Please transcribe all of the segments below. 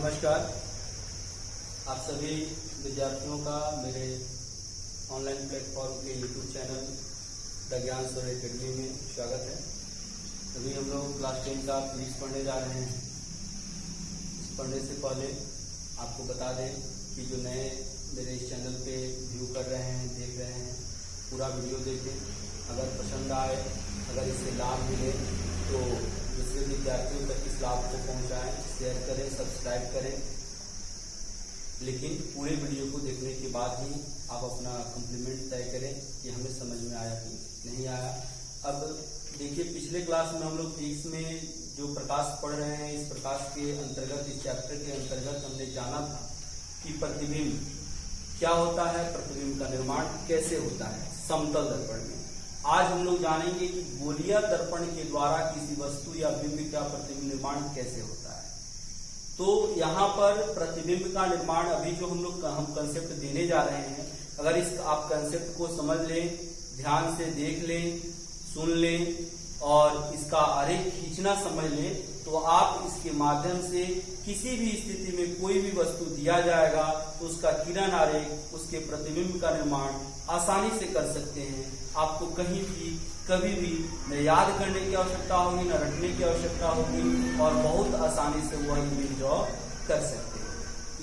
नमस्कार। आप सभी विद्यार्थियों का मेरे ऑनलाइन प्लेटफॉर्म के यूट्यूब चैनल द ज्ञान सूर्य एकेडमी में स्वागत है। अभी हम लोग क्लास 10 का फिजिक्स पढ़ने जा रहे हैं। इस पढ़ने से पहले आपको बता दें कि जो नए मेरे इस चैनल पे व्यू कर रहे हैं, देख रहे हैं, पूरा वीडियो देखें। अगर पसंद आए, अगर इससे लाभ मिले तो दूसरे विद्यार्थियों तक इस लाभ को पहुंचाएं, शेयर करें, सब्सक्राइब करें। लेकिन पूरे वीडियो को देखने के बाद ही आप अपना कम्प्लीमेंट तय करें कि हमें समझ में आया कि नहीं आया। अब देखिए, पिछले क्लास में हम लोग फिजिक्स में जो प्रकाश पढ़ रहे हैं, इस प्रकाश के अंतर्गत, इस चैप्टर के अंतर्गत हमने जाना था कि प्रतिबिंब क्या होता है, प्रतिबिंब का निर्माण कैसे होता है समतल दर्पण में। आज हम लोग जानेंगे कि गोलीय दर्पण के द्वारा किसी वस्तु या बिंब का प्रतिबिंब निर्माण कैसे होता है। तो यहाँ पर प्रतिबिंब का निर्माण अभी जो हम कंसेप्ट देने जा रहे हैं, अगर इस आप कंसेप्ट को समझ लें, ध्यान से देख लें, सुन लें और इसका आरेख खींचना समझ लें, तो आप इसके माध्यम से किसी भी स्थिति में कोई भी वस्तु दिया जाएगा तो उसका किरण आरेख, उसके प्रतिबिंब का निर्माण आसानी से कर सकते हैं। आपको कहीं भी कभी भी न याद करने की आवश्यकता होगी, न रटने की आवश्यकता होगी और बहुत आसानी से वह इमेज ड्रॉ कर सकते हैं।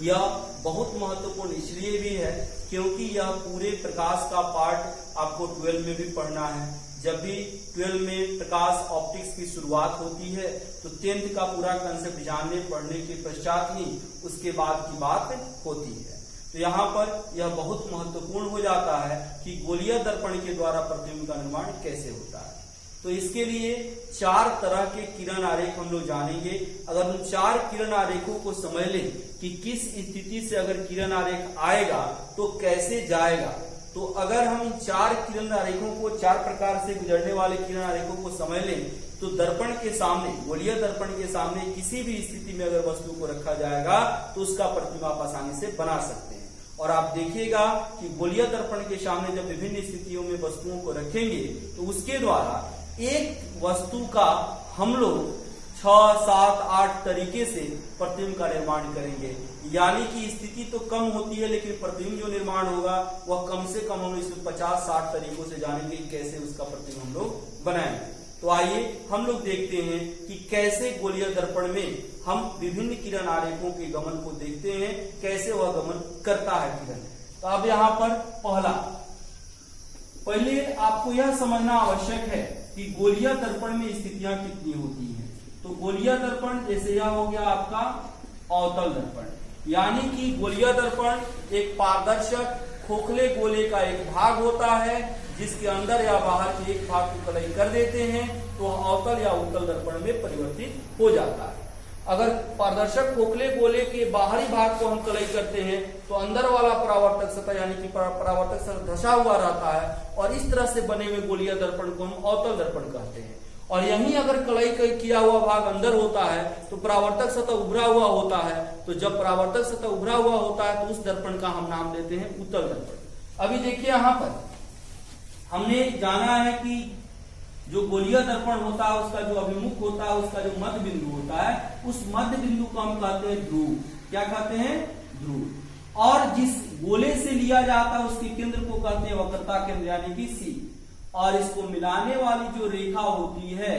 यह बहुत महत्वपूर्ण इसलिए भी है क्योंकि यह पूरे प्रकाश का पार्ट आपको 12 में भी पढ़ना है। जब भी 12 में प्रकाश ऑप्टिक्स की शुरुआत होती है तो 10th का पूरा कंसेप्ट जानने पढ़ने के पश्चात ही उसके बाद की बात होती है। तो यहाँ पर यह बहुत महत्वपूर्ण हो जाता है कि गोलीय दर्पण के द्वारा प्रतिबिंब का निर्माण कैसे होता है। तो इसके लिए 4 तरह के किरण आरेख हम लोग जानेंगे। अगर हम 4 किरण आरेखों को समझ लें कि किस स्थिति से अगर किरण आरेख आएगा तो कैसे जाएगा, तो अगर हम इन 4 किरण आरेखों को, 4 प्रकार से गुजरने वाले किरण आरेखों को समझ लें तो दर्पण के सामने, गोलीय दर्पण के सामने किसी भी स्थिति में अगर वस्तु को रखा जाएगा तो उसका प्रतिबिंब आप आसानी से बना सकते हैं। और आप देखिएगा कि गोलीय दर्पण के सामने जब विभिन्न स्थितियों में वस्तुओं को रखेंगे तो उसके द्वारा एक वस्तु का हम लोग 6, 7, 8 तरीके से प्रतिबिंब का निर्माण करेंगे। यानी कि स्थिति तो कम होती है लेकिन प्रतिबिंब जो निर्माण होगा वह कम से कम हम इसमें 50-60 तरीकों से जानेंगे कैसे उसका प्रतिबिंब हम लोग बनाएंगे। तो आइए हम लोग देखते हैं कि कैसे गोलीय दर्पण में हम विभिन्न किरण आरेखों के गमन को देखते हैं, कैसे वह गमन करता है किरण। तो अब यहाँ पर पहले आपको यह समझना आवश्यक है कि गोलीय दर्पण में स्थितियां कितनी होती हैं। तो गोलीय दर्पण जैसे यह हो गया आपका अवतल दर्पण, यानी कि गोलीय दर्पण एक पारदर्शक खोखले गोले का एक भाग होता है जिसके अंदर या बाहर के एक भाग को कलई कर देते हैं तो अवतल या उत्तल दर्पण में परिवर्तित हो जाता है। अगर पारदर्शक खोखले गोले के बाहरी भाग को हम कलई करते हैं तो अंदर वाला परावर्तक सतह यानी कि परावर्तक सतह धंसा हुआ रहता है और इस तरह से बने हुए गोलीय दर्पण को हम अवतल दर्पण कहते हैं। और यहीं अगर कलई किया हुआ भाग अंदर होता है तो परावर्तक सतह उभरा हुआ होता है। तो जब परावर्तक सतह उभरा हुआ होता है तो उस दर्पण का हम नाम देते हैं उत्तल दर्पण। अभी देखिए, यहाँ पर हमने जाना है कि जो गोलीय दर्पण होता है उसका जो अभिमुख होता है, उसका जो मध्य बिंदु होता है, उस मध्य बिंदु को हम कहते हैं ध्रुव। क्या कहते हैं? ध्रुव। और जिस गोले से लिया जाता है उसके केंद्र को कहते हैं वक्रता केंद्र यानी कि सी। और इसको मिलाने वाली जो रेखा होती है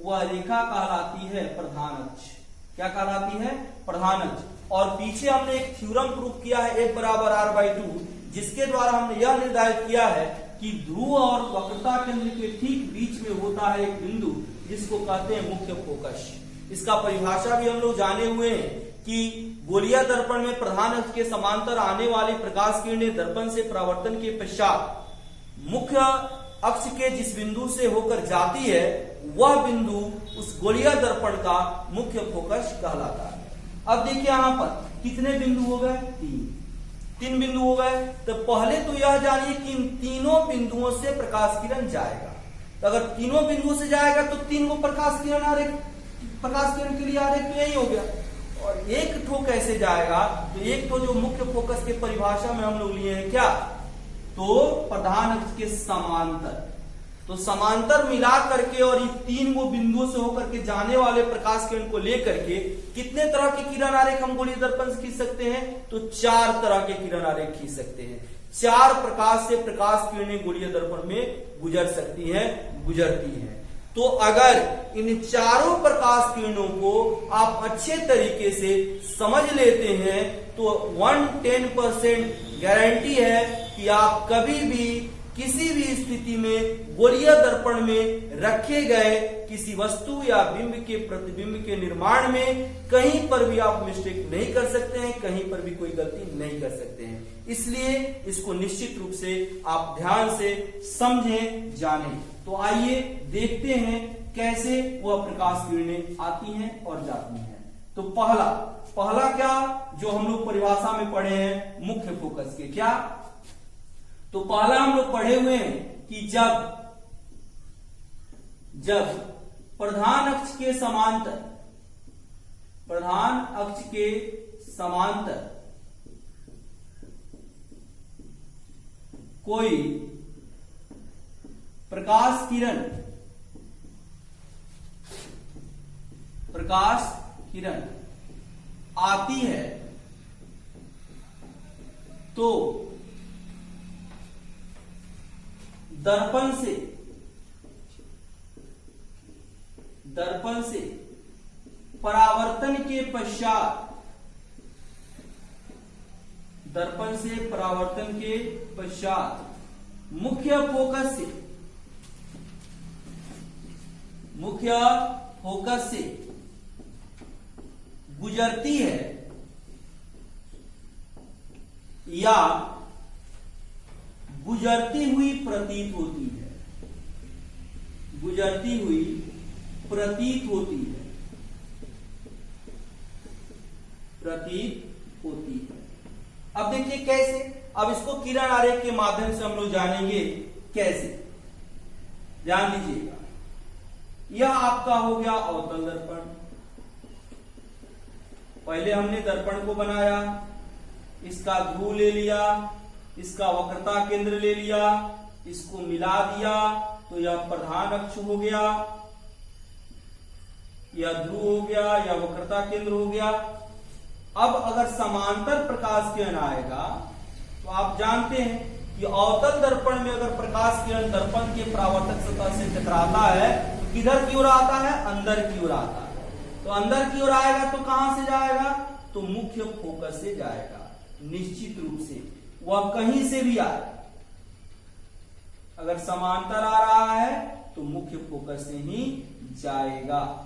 वह रेखा कहलाती है प्रधान अक्ष। क्या कहलाती है? प्रधान अक्ष। और पीछे हमने एक थ्योरम प्रूफ किया है F बराबर r/2, जिसके द्वारा हमने यह निर्धारित किया है कि ध्रुव और वक्रता केंद्र के ठीक बीच में होता है एक बिंदु जिसको कहते हैं मुख्य फोकस। इसका परिभाषा भी हम लोग जाने हुए हैं कि गोलीय दर्पण में प्रधान अक्ष के समांतर आने वाली प्रकाश किरणें दर्पण से परावर्तन के पश्चात मुख्य अक्ष के जिस बिंदु से होकर जाती है वह बिंदु उस गोलीय दर्पण का मुख्य फोकस कहलाता है। अब देखिए, यहाँ पर कितने बिंदु हो गए? 3 बिंदु हो गए। तो पहले तो यह जानिए कि इन तीनों बिंदुओं से प्रकाश किरण जाएगा। तो अगर तीनों बिंदुओं से जाएगा तो 3 को प्रकाश किरण के लिए आरेख तो यही हो गया। और एक ठो कैसे जाएगा? तो एक ठो जो मुख्य फोकस के परिभाषा में हम लोग लिए हैं क्या, तो प्रधान अक्ष के समांतर। तो समांतर मिला करके और ये 3 वो बिंदुओं से होकर के जाने वाले प्रकाश किरण को लेकर के कितने तरह के किरण आरेख हम गोलीय दर्पण से खींच सकते हैं? तो 4 तरह के किरण आरेख खींच सकते हैं। 4 प्रकाश से प्रकाश किरणें गोलीय दर्पण में गुजर सकती हैं, गुजरती हैं। तो अगर इन चारों प्रकाश किरणों को आप अच्छे तरीके से समझ लेते हैं तो 110% गारंटी है कि आप कभी भी किसी भी स्थिति में गोलीय दर्पण में रखे गए किसी वस्तु या बिंब के प्रतिबिंब के निर्माण में कहीं पर भी आप मिस्टेक नहीं कर सकते हैं, कहीं पर भी कोई गलती नहीं कर सकते हैं। इसलिए इसको निश्चित रूप से आप ध्यान से समझें, जानें। तो आइए देखते हैं कैसे वह प्रकाश किरणें आती हैं और जाती हैं। तो पहला क्या जो हम लोग परिभाषा में पढ़े हैं, मुख्य फोकस के। क्या? तो पहला हम लोग पढ़े हुए हैं कि जब प्रधान अक्ष के समांतर कोई प्रकाश किरण आती है तो दर्पण से परावर्तन के पश्चात मुख्य फोकस से गुजरती है या गुजरती हुई प्रतीत होती है। अब देखिए कैसे, अब इसको किरण आरेख के माध्यम से हम लोग जानेंगे कैसे। ध्यान दीजिएगा, यह आपका हो गया अवतल दर्पण। पहले हमने दर्पण को बनाया, इसका ध्रुव ले लिया, इसका वक्रता केंद्र ले लिया, इसको मिला दिया तो यह प्रधान अक्ष हो गया, यह ध्रुव हो गया, यह वक्रता केंद्र हो गया। अब अगर समांतर प्रकाश किरण आएगा तो आप जानते हैं कि अवतल दर्पण में अगर प्रकाश किरण दर्पण के परावर्तक सतह से टकराता है तो किधर की ओर आता है? अंदर की ओर आता है। तो अंदर की ओर आएगा तो कहां से जाएगा? तो मुख्य फोकस से जाएगा। निश्चित रूप से वह कहीं से भी आए, अगर समांतर आ रहा है तो मुख्य फोकस से ही जाएगा।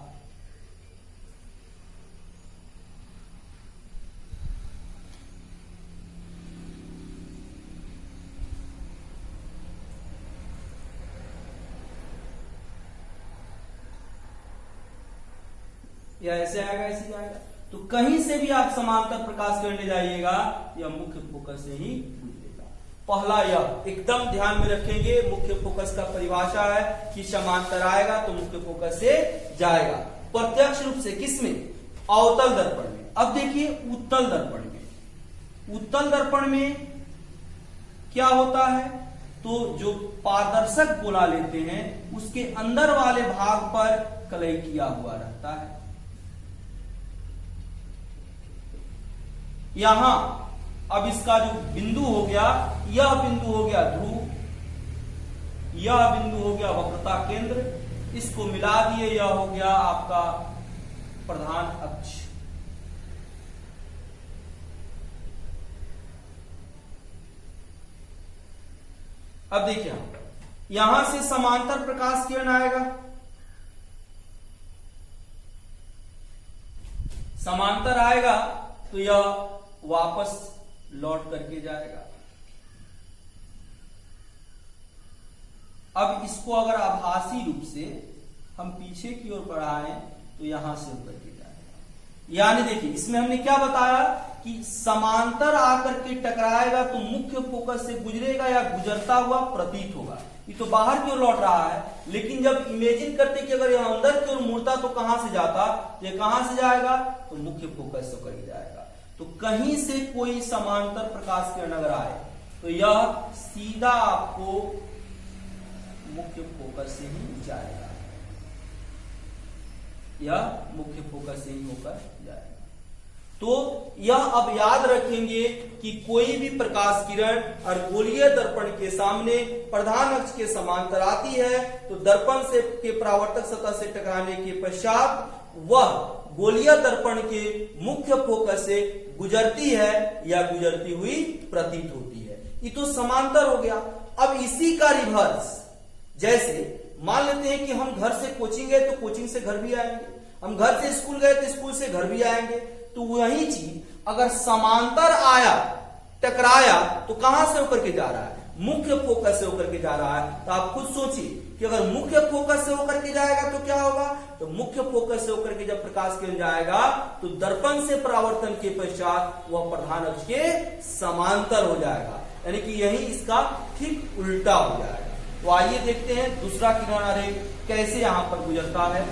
या ऐसे आएगा, ऐसे जाएगा। तो कहीं से भी आप समांतर प्रकाश किरण ले जाइएगा, यह मुख्य फोकस से ही गुजरेगा। पहला यह एकदम ध्यान में रखेंगे, मुख्य फोकस का परिभाषा है कि समांतर आएगा तो मुख्य फोकस से जाएगा। प्रत्यक्ष रूप से किसमें? अवतल दर्पण में। अब देखिए उत्तल दर्पण में, उत्तल दर्पण में क्या होता है? तो जो पारदर्शक गोला लेते हैं उसके अंदर वाले भाग पर कलई किया हुआ रहता है। यहां अब इसका जो बिंदु हो गया, यह बिंदु हो गया ध्रुव, यह बिंदु हो गया वक्रता केंद्र, इसको मिला दिए, यह हो गया आपका प्रधान अक्ष। अब देखिए यहां से समांतर प्रकाश किरण आएगा, समांतर आएगा तो यह वापस लौट करके जाएगा। अब इसको अगर आभासी रूप से हम पीछे की ओर बढ़ाएं तो यहां से होकर के जाएगा। यानी देखिए इसमें हमने क्या बताया कि समांतर आकर के टकराएगा तो मुख्य फोकस से गुजरेगा या गुजरता हुआ प्रतीत होगा। ये तो बाहर की ओर लौट रहा है, लेकिन जब इमेजिन करते कि अगर यह अंदर की ओर मुड़ता तो कहां से जाता? ये कहां से जाएगा? तो मुख्य फोकस से होकर जाएगा। तो कहीं से कोई समांतर प्रकाश किरण अगर आए तो यह सीधा आपको मुख्य फोकस से ही जाएगा, यह मुख्य फोकस से ही होकर जाएगा। तो यह अब याद रखेंगे कि कोई भी प्रकाश किरण अर्धगोलीय दर्पण के सामने प्रधान अक्ष के समांतर आती है तो दर्पण से के परावर्तक सतह से टकराने के पश्चात वह गोलीय दर्पण के मुख्य फोकस से गुजरती है या गुजरती हुई प्रतीत होती है। ये तो समांतर हो गया। अब इसी का रिवर्स, जैसे मान लेते हैं कि हम घर से कोचिंग गए तो कोचिंग से घर भी आएंगे, हम घर से स्कूल गए तो स्कूल से घर भी आएंगे। तो वही चीज अगर समांतर आया, टकराया, तो कहां से होकर के जा रहा है? मुख्य फोकस से होकर के जा रहा है। तो आप खुद सोचिए कि अगर मुख्य फोकस से होकर के जाएगा तो क्या होगा? तो मुख्य फोकस से होकर के जब प्रकाश किरण जाएगा तो दर्पण से परावर्तन के पश्चात वह प्रधान अक्ष के समांतर हो जाएगा, यानी कि यही इसका ठीक उल्टा हो जाएगा। तो आइए देखते हैं दूसरा किरण आरेख कैसे यहां पर गुजरता है।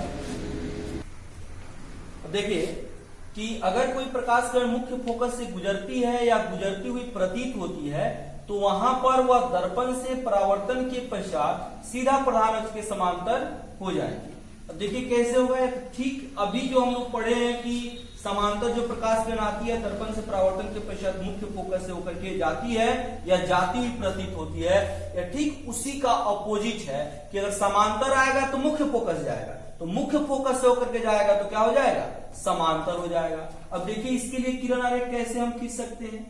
देखिए कि अगर कोई प्रकाश किरण मुख्य फोकस से गुजरती है या गुजरती हुई प्रतीत होती है तो वहां पर वह दर्पण से परावर्तन के पश्चात सीधा प्रधान अक्ष के समांतर हो जाएगी। अब देखिए कैसे होगा। ठीक अभी जो हम लोग पढ़े हैं कि समांतर जो प्रकाश किरण आती है दर्पण से परावर्तन के पश्चात मुख्य फोकस से होकर के जाती है या जाती हुई प्रतीत होती है, या ठीक उसी का अपोजिट है कि अगर समांतर आएगा तो मुख्य फोकस जाएगा, तो मुख्य फोकस से होकर के जाएगा तो क्या हो जाएगा? समांतर हो जाएगा। अब देखिए इसके लिए किरण आरेख कैसे हम खींच सकते हैं।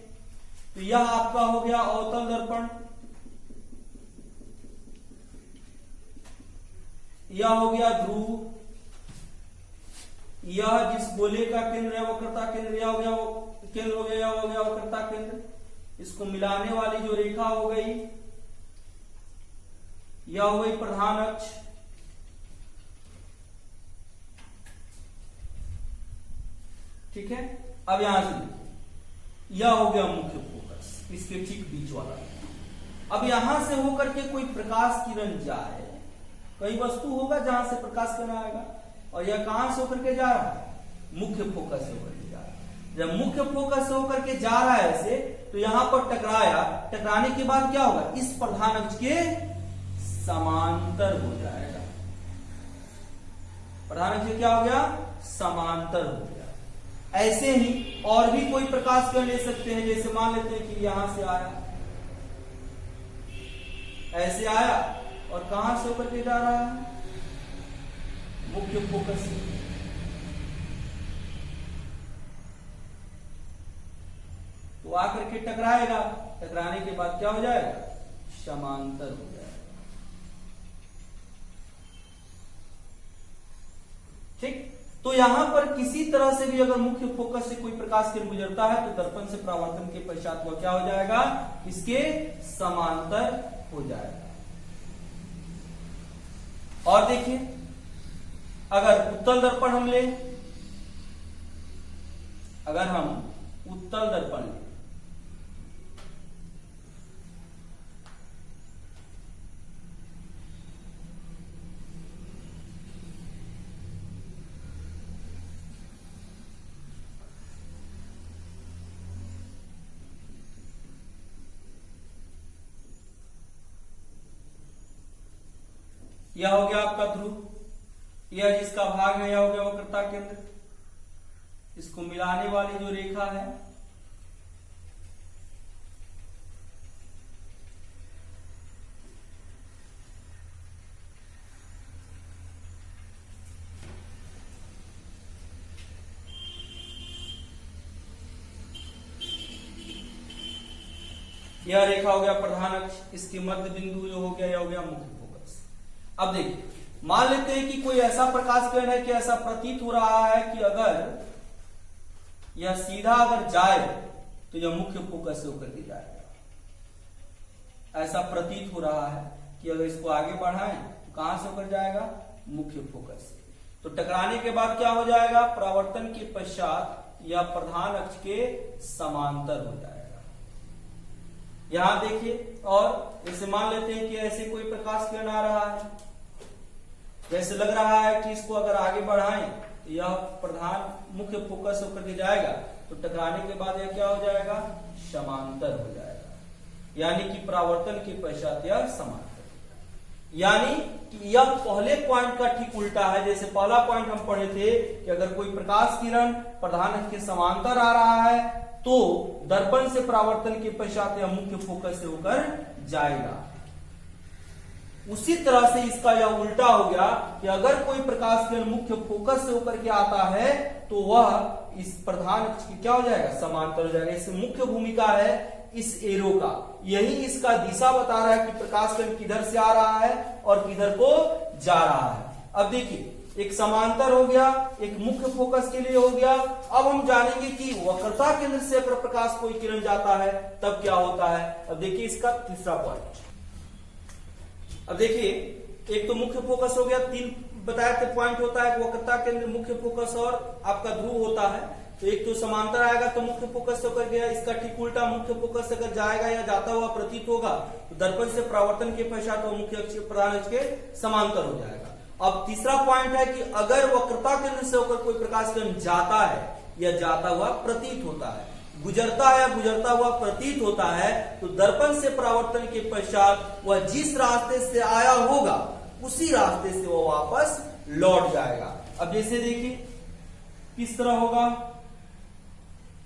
तो यह आपका हो गया अवतल दर्पण, यह हो गया ध्रुव, यह जिस गोले का केंद्र है वक्रता केंद्र, यह हो गया वो केंद्र हो गया, यह हो गया वक्रता केंद्र। इसको मिलाने वाली जो रेखा हो गई यह हो गई प्रधान अक्ष, ठीक है। अब यहां से यह हो गया मुख्य फोकस, इसके ठीक बीच वाला। अब यहां से होकर के कोई प्रकाश किरण जाए, कई वस्तु होगा जहां से प्रकाश किरण आएगा, और यह कहां से होकर के जा रहा है? मुख्य फोकस से होकर के जा रहा है। जब मुख्य फोकस से होकर के जा रहा है ऐसे, तो यहां पर टकराया, टकराने के बाद क्या होगा? इस प्रधान अक्ष के समांतर हो जाएगा। प्रधान अक्ष क्या हो गया? समांतर हो गया। ऐसे ही और भी कोई प्रकाश किरण ले सकते हैं, जैसे मान लेते हैं कि यहां से आया, ऐसे आया और कहां से होकर के जा रहा है? मुख्य फोकस से। तो आकर के टकराएगा, टकराने के बाद क्या हो जाएगा? समांतर हो जाएगा। ठीक। तो यहां पर किसी तरह से भी अगर मुख्य फोकस से कोई प्रकाश किरण गुजरता है तो दर्पण से परावर्तन के पश्चात वह क्या हो जाएगा? इसके समांतर हो जाएगा। और देखिए अगर उत्तल दर्पण हम ले, अगर हम उत्तल दर्पण ले, यह हो गया आपका ध्रुव, यह जिसका भाग है यह हो गया वक्रता केंद्र। इसको मिलाने वाली जो रेखा है यह रेखा हो गया प्रधान अक्ष, इसके मध्य बिंदु जो हो गया यह हो गया मुख्य फोकस। अब देखिए मान लेते हैं कि कोई ऐसा प्रकाश किरण है कि ऐसा प्रतीत हो रहा है कि अगर यह सीधा अगर जाए तो यह मुख्य फोकस से होकर के जाएगा। ऐसा प्रतीत हो रहा है कि अगर इसको आगे बढ़ाएं तो कहां से होकर जाएगा? मुख्य फोकस से। तो टकराने के बाद क्या हो जाएगा? परावर्तन के पश्चात यह प्रधान अक्ष के समांतर हो जाएगा। यहां देखिए, और जैसे मान लेते हैं कि ऐसे कोई प्रकाश किरण आ रहा है, जैसे लग रहा है कि इसको अगर आगे बढ़ाएं तो यह प्रधान मुख्य फोकस होकर के जाएगा, तो टकराने के बाद यह क्या हो जाएगा? समांतर हो जाएगा, यानी कि परावर्तन के पश्चात यह समांतर हो जाएगा। यानी कि यह पहले पॉइंट का ठीक उल्टा है। जैसे पहला पॉइंट हम पढ़े थे कि अगर कोई प्रकाश किरण प्रधान अक्ष के समांतर आ रहा है तो दर्पण से परावर्तन के पश्चात यह मुख्य फोकस से होकर जाएगा। उसी तरह से इसका यह उल्टा हो गया कि अगर कोई प्रकाश किरण मुख्य फोकस से होकर के आता है तो वह इस प्रधान अक्ष की क्या हो जाएगा, समांतर हो जाएगा। इसमें मुख्य भूमिका है इस एरो का, यही इसका दिशा बता रहा है कि प्रकाश किरण किधर से आ रहा है और किधर को जा रहा है। अब देखिए, एक समांतर हो गया, एक मुख्य फोकस के लिए हो गया। अब हम जानेंगे कि वक्रता केंद्र से अगर प्रकाश कोई किरण जाता है तब क्या होता है। अब देखिए इसका तीसरा पॉइंट। अब देखिए, एक तो मुख्य फोकस हो गया, 3 बताए थे पॉइंट होता है, वक्रता केंद्र, मुख्य फोकस और आपका ध्रुव होता है। तो एक तो समांतर आएगा तो मुख्य फोकस होकर गया, इसका ठीक उल्टा मुख्य फोकस अगर जाएगा या जाता हुआ प्रतीत होगा तो दर्पण से परावर्तन के पश्चात वो मुख्य अक्ष प्रधान अक्ष के समांतर हो जाएगा। अब तीसरा पॉइंट है कि अगर वक्रता केंद्र से होकर कोई प्रकाश किरण जाता है या जाता हुआ प्रतीत होता है, गुजरता है या गुजरता हुआ प्रतीत होता है, तो दर्पण से परावर्तन के पश्चात वह जिस रास्ते से आया होगा उसी रास्ते से वह वापस लौट जाएगा। अब जैसे देखिए किस तरह होगा,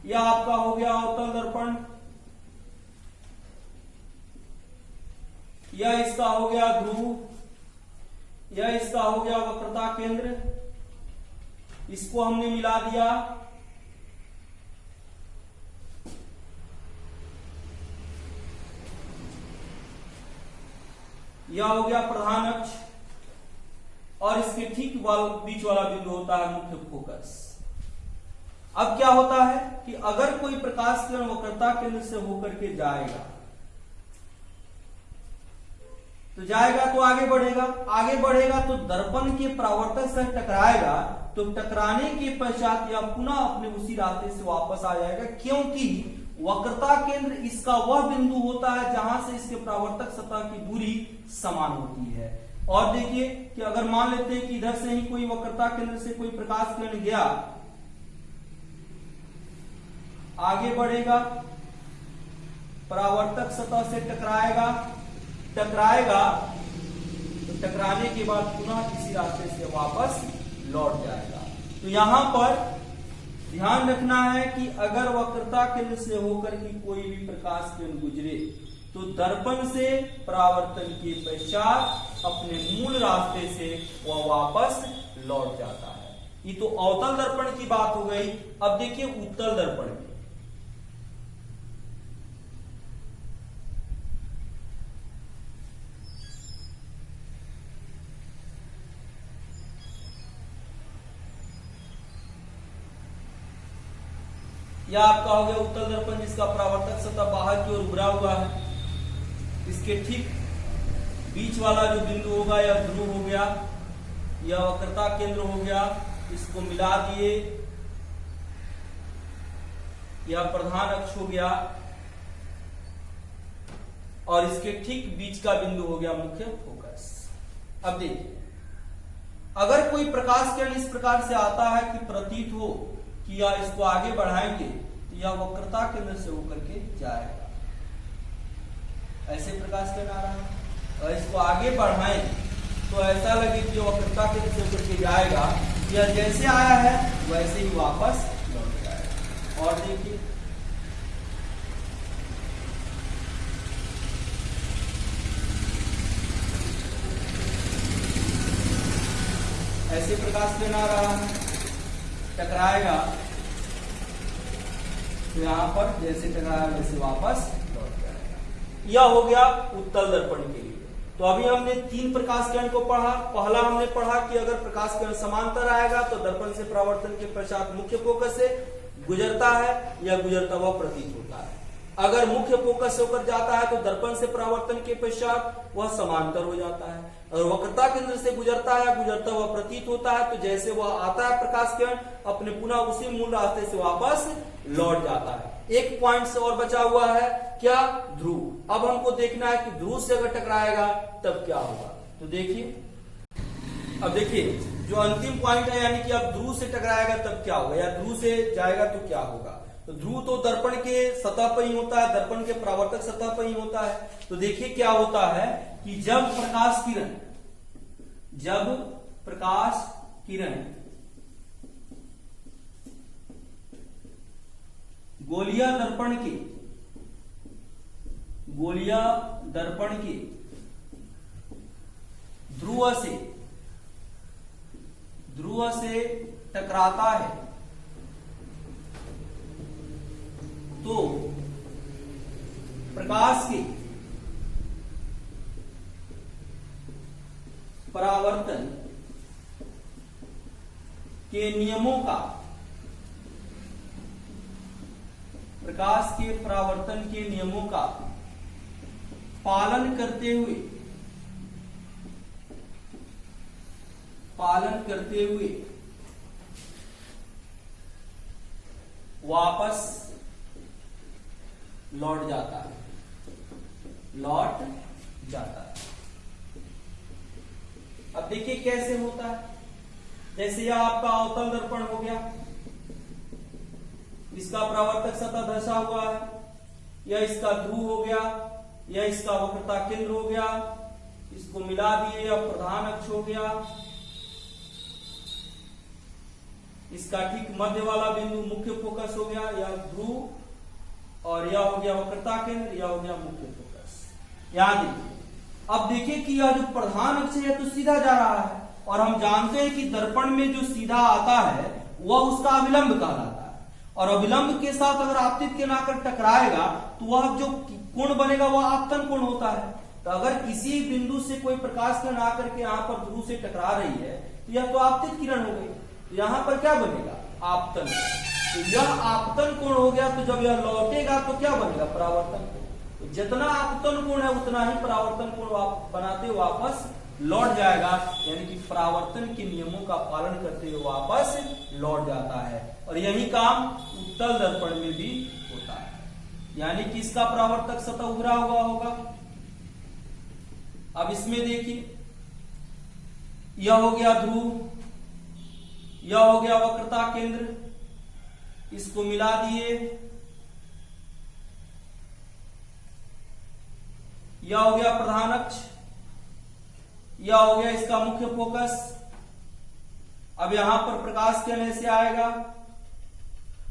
यह आपका हो गया अवतल दर्पण, यह इसका हो गया ध्रुव, यह इसका हो गया वक्रता केंद्र, इसको हमने मिला दिया। यह हो गया प्रधान अक्ष और इसके ठीक बीच वाला बिंदु होता है मुख्य फोकस। अब क्या होता है कि अगर कोई प्रकाश किरण वक्रता केंद्र से होकर के जाएगा तो आगे बढ़ेगा तो दर्पण के परावर्तक से टकराएगा, तो टकराने के पश्चात यह पुनः अपने उसी रास्ते से वापस आ जाएगा, क्योंकि वक्रता केंद्र इसका वह बिंदु होता है जहां से इसके परावर्तक सतह की दूरी समान होती है। और देखिए कि अगर मान लेते हैं कि इधर से ही कोई वक्रता केंद्र से कोई प्रकाश किरण गया, आगे बढ़ेगा, परावर्तक सतह से टकराएगा तो टकराने के बाद पुनः किसी रास्ते से वापस लौट जाएगा। तो यहां पर ध्यान रखना है कि अगर वक्रता केंद्र से होकर की कोई भी प्रकाश किरण गुजरे तो दर्पण से परावर्तन के पश्चात अपने मूल रास्ते से वह वापस लौट जाता है। ये तो अवतल दर्पण की बात हो गई। अब देखिए उत्तल दर्पण की। यह आपका हो गया उत्तल दर्पण जिसका परावर्तक सतह बाहर की ओर उभरा हुआ है। इसके ठीक बीच वाला जो बिंदु होगा यह ध्रुव हो गया, यह वक्रता केंद्र हो गया, इसको मिला दिए, यह प्रधान अक्ष हो गया और इसके ठीक बीच का बिंदु हो गया मुख्य फोकस। अब देखिए, अगर कोई प्रकाश किरण इस प्रकार से आता है कि प्रतीत हो कि या इसको आगे बढ़ाएंगे तो यह वक्रता केंद्र से होकर के जाएगा, ऐसे प्रकाश किरण आ रहा है और इसको आगे बढ़ाएं तो ऐसा लगे कि वक्रता केंद्र से होकर के जाएगा, यह जैसे आया है वैसे ही वापस लौट जाएगा। और देखिए ऐसे प्रकाश किरण आ रहा है, टकराएगा तो यहां पर जैसे टकराया वैसे वापस लौट जाएगा। यह हो गया उत्तल दर्पण के लिए। तो अभी हमने 3 प्रकाश किरण को पढ़ा। पहला हमने पढ़ा कि अगर प्रकाश किरण समांतर आएगा तो दर्पण से परावर्तन के पश्चात मुख्य फोकस से गुजरता है या गुजरता हुआ प्रतीत होता है। अगर मुख्य फोकस से होकर जाता है तो दर्पण से परावर्तन के पश्चात वह समांतर हो जाता है। अगर वक्रता केंद्र से गुजरता है, गुजरता हुआ प्रतीत होता है, तो जैसे वह आता है प्रकाश किरण अपने पुनः उसी मूल रास्ते से वापस लौट जाता है। एक पॉइंट से और बचा हुआ है क्या, ध्रुव। अब हमको देखना है कि ध्रुव से अगर टकराएगा तब क्या होगा। तो देखिए, अब देखिए जो अंतिम पॉइंट है, यानी कि अब ध्रुव से टकराएगा तब क्या होगा या ध्रुव से जाएगा तो क्या होगा। तो ध्रुव तो दर्पण के सतह पर ही होता है, दर्पण के परावर्तक सतह पर ही होता है। तो देखिए क्या होता है कि जब प्रकाश किरण गोलिया दर्पण के ध्रुव से टकराता है तो प्रकाश के परावर्तन के नियमों का पालन करते हुए वापस लौट जाता है। अब देखिए कैसे होता है। जैसे यह आपका अवतल दर्पण हो गया, इसका परावर्तक सतह धंसा हुआ है, यह इसका ध्रुव हो गया, यह इसका वक्रता केंद्र हो गया, इसको मिला दिए, यह प्रधान अक्ष हो गया, इसका ठीक मध्य वाला बिंदु मुख्य फोकस हो गया, यह ध्रुव, और यह हो गया वक्रता केंद्र, यह हो गया मुख्य फोकस। यहां देखिए, अब देखिए कि यह जो प्रधान अक्ष है तो सीधा जा रहा है, और हम जानते हैं कि दर्पण में जो सीधा आता है वह उसका अविलंब कहलाता है, और अविलंब के साथ अगर आपतित किरण आकर टकराएगा तो वह जो कोण बनेगा वह आपतन कोण होता है। तो अगर किसी बिंदु से कोई प्रकाश किरण आकर के यहाँ पर ध्रुव से टकरा रही है तो यह तो आपतित किरण हो गई, तो यहाँ पर क्या बनेगा? आपतन। तो यह आपतन कोण हो गया, तो जब यह लौटेगा तो क्या बनेगा? परावर्तन कोण। तो जितना आपतन कोण है उतना ही परावर्तन कोण बनाते वापस लौट जाएगा, यानी कि परावर्तन के नियमों का पालन करते हुए वापस लौट जाता है। और यही काम उत्तल दर्पण में भी होता है, यानी कि इसका परावर्तक सतह उभरा हुआ होगा। अब इसमें देखिए, यह हो गया ध्रुव, यह हो गया वक्रता केंद्र, इसको मिला दिए, यह हो गया प्रधान अक्ष, यह हो गया इसका मुख्य फोकस। अब यहां पर प्रकाश किरण ऐसे आएगा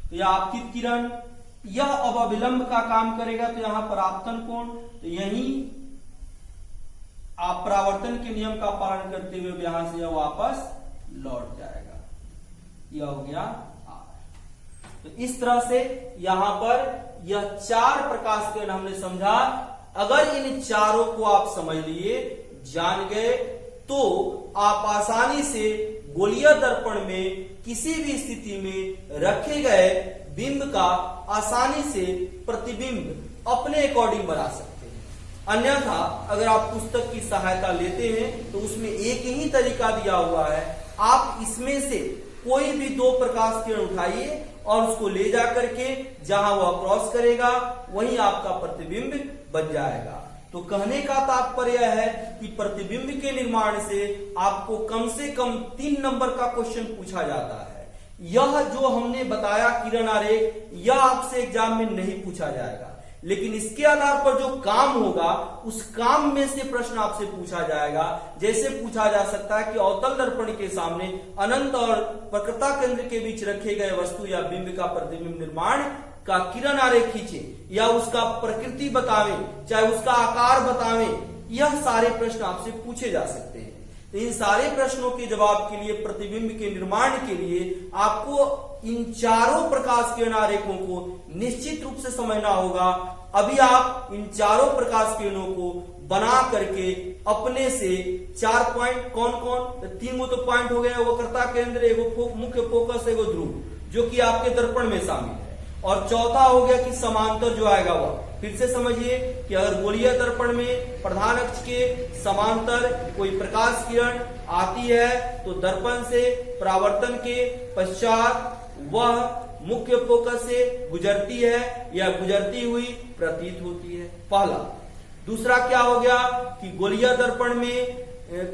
तो यह आपतित किरण, यह अब अविलंब का काम करेगा, तो यहां पर आपतन कोण, तो यही आप परावर्तन के नियम का पालन करते हुए यहां से यह वापस लौट जाएगा। यह हो गया R। तो इस तरह से यहां पर यह चार प्रकाश किरण हमने समझा। अगर इन चारों को आप समझ लिए, जान गए, तो आप आसानी से गोलीय दर्पण में किसी भी स्थिति में रखे गए बिंब का आसानी से प्रतिबिंब अपने अकॉर्डिंग बना सकते हैं। अन्यथा अगर आप पुस्तक की सहायता लेते हैं तो उसमें एक ही तरीका दिया हुआ है, आप इसमें से कोई भी दो प्रकाश किरण उठाइए और उसको ले जा करके जहां वह क्रॉस करेगा वहीं आपका प्रतिबिंब बन जाएगा। तो कहने का तात्पर्य है कि प्रतिबिंब के निर्माण से आपको कम से कम 3 नंबर का क्वेश्चन पूछा जाता है। यह जो हमने बताया किरण आरेख, यह आपसे एग्जाम में नहीं पूछा जाएगा, लेकिन इसके आधार पर जो काम होगा उस काम में से प्रश्न आपसे पूछा जाएगा। जैसे पूछा जा सकता है कि अवतल दर्पण के सामने अनंत और वक्रता केंद्र के बीच रखे गए वस्तु या बिंब का प्रतिबिंब निर्माण का किरण आरेख खींचे, या उसका प्रकृति बतावें, चाहे उसका आकार बतावें, यह सारे प्रश्न आपसे पूछे जा सकते हैं। तो इन सारे प्रश्नों के जवाब के लिए, प्रतिबिंब के निर्माण के लिए आपको इन चारों प्रकाश किरण आरेखों को निश्चित रूप से समझना होगा। अभी आप इन चारों प्रकाश किरणों को बना करके अपने से 4 पॉइंट, कौन कौन, 3 गो तो पॉइंट हो गया, वक्रता केंद्र, एगो मुख्य फोकस, एगो ध्रुव, जो कि आपके दर्पण में शामिल है, और चौथा हो गया कि समांतर जो आएगा वह। फिर से समझिए कि अगर गोलीय दर्पण में प्रधान अक्ष के समांतर कोई प्रकाश किरण आती है तो दर्पण से परावर्तन के पश्चात वह मुख्य फोकस से गुजरती है या गुजरती हुई प्रतीत होती है, पहला। दूसरा क्या हो गया कि गोलीय दर्पण में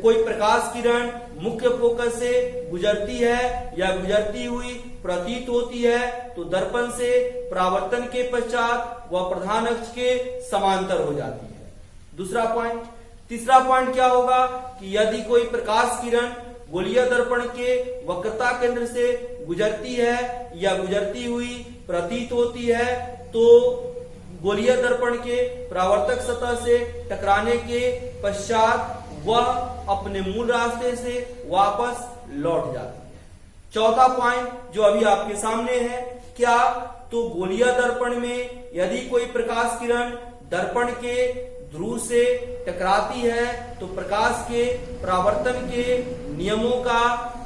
कोई प्रकाश किरण मुख्य फोकस से गुजरती है या गुजरती हुई प्रतीत होती है तो दर्पण से परावर्तन के पश्चात वह प्रधान अक्ष के समांतर हो जाती है। दूसरा पॉइंट। तीसरा पॉइंट क्या होगा कि यदि कोई प्रकाश किरण गोलीय दर्पण के वक्रता केंद्र से गुजरती है या गुजरती हुई प्रतीत होती है तो गोलीय दर्पण के परावर्तक सतह से टकराने के पश्चात वह अपने मूल रास्ते से वापस लौट जाती है। चौथा पॉइंट जो अभी आपके सामने है, क्या तो गोलीय दर्पण में यदि कोई प्रकाश किरण दर्पण के ध्रुव से टकराती है तो प्रकाश के परावर्तन के नियमों का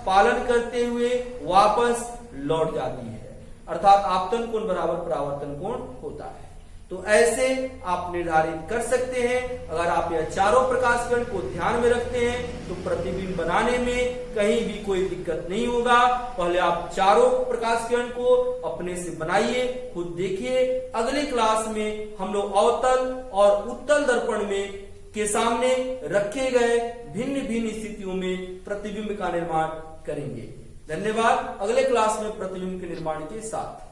पालन करते हुए वापस लौट जाती है, अर्थात आपतन कोण बराबर परावर्तन कोण होता है। तो ऐसे आप निर्धारित कर सकते हैं। अगर आप यह चारों प्रकाश किरण को ध्यान में रखते हैं तो प्रतिबिंब बनाने में कहीं भी कोई दिक्कत नहीं होगा। पहले आप चारों प्रकाश किरण को अपने से बनाइए, खुद देखिए। अगले क्लास में हम लोग अवतल और उत्तल दर्पण में के सामने रखे गए भिन्न भिन्न स्थितियों में प्रतिबिंब का निर्माण करेंगे। धन्यवाद। अगले क्लास में प्रतिबिंब के निर्माण के साथ